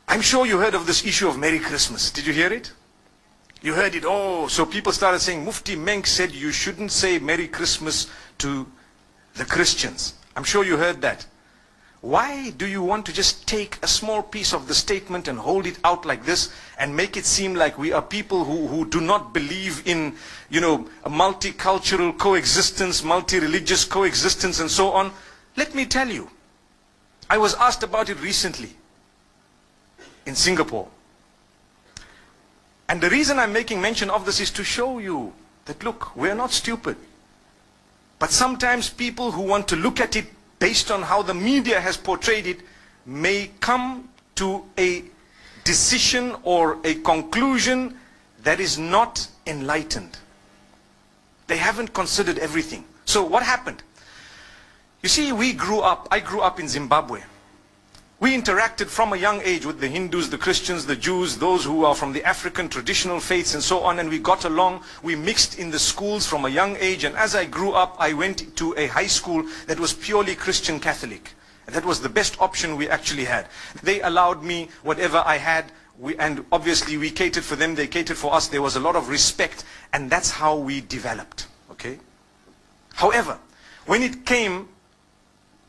I'm sure you heard of this issue of Merry Christmas. Did you hear it? You heard it. Oh, so people started saying, Mufti Menk said you shouldn't say Merry Christmas to the Christians. I'm sure you heard that. Why do you want to just take a small piece of the statement and hold it out like this and make it seem like we are people who do not believe in, a multicultural coexistence, multi-religious coexistence and so on? Let me tell you, I was asked about it recently in Singapore. And the reason I'm making mention of this is to show you that, look, we're not stupid. But sometimes people who want to look at it based on how the media has portrayed it may come to a decision or a conclusion that is not enlightened. They haven't considered everything. So what happened? You see, I grew up in Zimbabwe. We interacted from a young age with the Hindus, the Christians, the Jews, those who are from the African traditional faiths and so on, and we got along. We mixed in the schools from a young age, and as I grew up, I went to a high school that was purely Christian Catholic. And that was the best option we actually had. They allowed me whatever I had, and obviously we catered for them, they catered for us. There was a lot of respect, and that's how we developed. Okay? However, when it came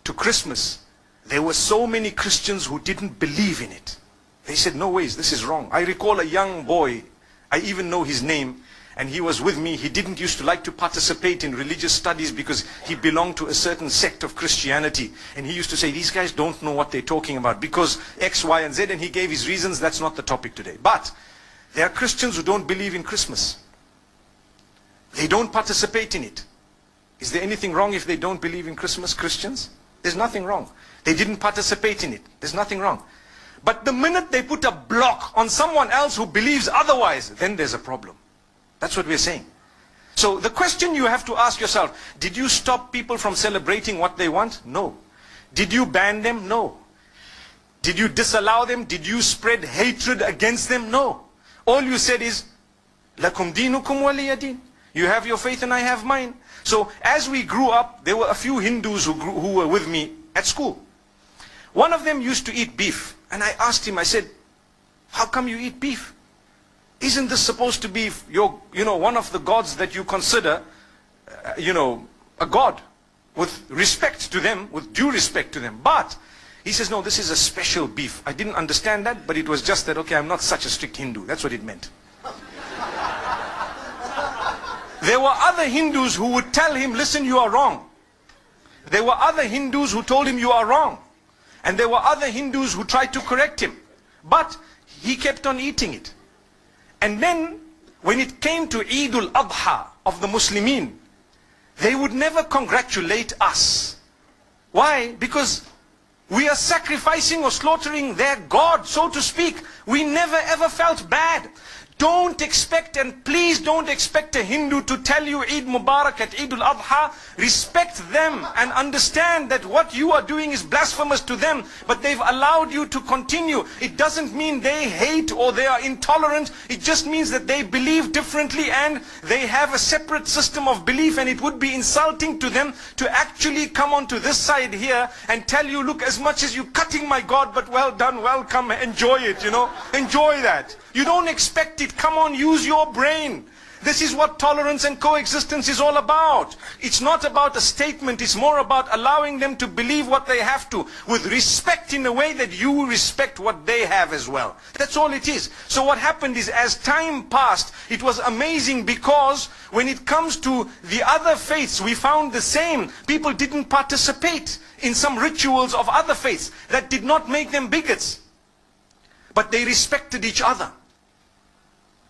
to Christmas, there were so many Christians who didn't believe in it. They said, no ways, this is wrong. I recall a young boy, I even know his name, and he was with me. He didn't used to like to participate in religious studies because he belonged to a certain sect of Christianity. And he used to say, these guys don't know what they're talking about because X, Y, and Z, and he gave his reasons. That's not the topic today. But there are Christians who don't believe in Christmas. They don't participate in it. Is there anything wrong if they don't believe in Christmas, Christians? There's nothing wrong. They didn't participate in it. There's nothing wrong. But the minute they put a block on someone else who believes otherwise, then there's a problem. That's what we're saying. So the question you have to ask yourself, did you stop people from celebrating what they want? No. Did you ban them? No. Did you disallow them? Did you spread hatred against them? No. All you said is, Lakum dinukum waliya din. You have your faith and I have mine. So as we grew up, there were a few Hindus who were with me at school. One of them used to eat beef. And I asked him, I said, how come you eat beef? Isn't this supposed to be one of the gods that you consider, a god with respect to them, with due respect to them? But he says, no, this is a special beef. I didn't understand that, but it was just that, okay, I'm not such a strict Hindu. That's what it meant. There were other Hindus who would tell him, listen, you are wrong. There were other Hindus who told him you are wrong. And there were other Hindus who tried to correct him. But he kept on eating it. And then, when it came to Eid al-Adha of the Muslimin, they would never congratulate us. Why? Because we are sacrificing or slaughtering their God, so to speak. We never ever felt bad. Don't expect, and please don't expect a Hindu to tell you Eid Mubarak at Eid al-Adha. Respect them and understand that what you are doing is blasphemous to them, but they've allowed you to continue. It doesn't mean they hate or they are intolerant. It just means that they believe differently and they have a separate system of belief, and it would be insulting to them to actually come onto this side here and tell you, look, as much as you're cutting my God, but well done, welcome, enjoy it, enjoy that. You don't expect it. Come on, use your brain. This is what tolerance and coexistence is all about. It's not about a statement. It's more about allowing them to believe what they have to, with respect in a way that you respect what they have as well. That's all it is. So what happened is, as time passed, it was amazing, because when it comes to the other faiths, we found the same. People didn't participate in some rituals of other faiths. That did not make them bigots. But they respected each other.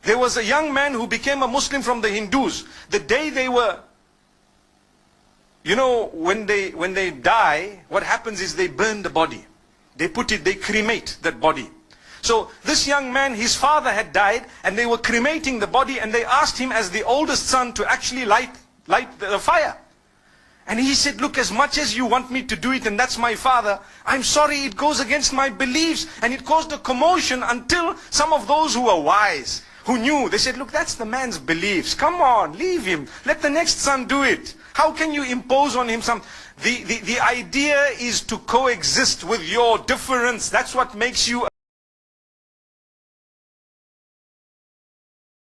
There was a young man who became a Muslim from the Hindus. The day they were, when they die, what happens is they burn the body. They cremate that body. So this young man, his father had died, and they were cremating the body, and they asked him as the oldest son to actually light the fire. And he said, look, as much as you want me to do it, and that's my father, I'm sorry, it goes against my beliefs. And it caused a commotion until some of those who were wise, who knew, they said, look, that's the man's beliefs. Come on, leave him. Let the next son do it. How can you impose on him some... The idea is to coexist with your difference. That's what makes you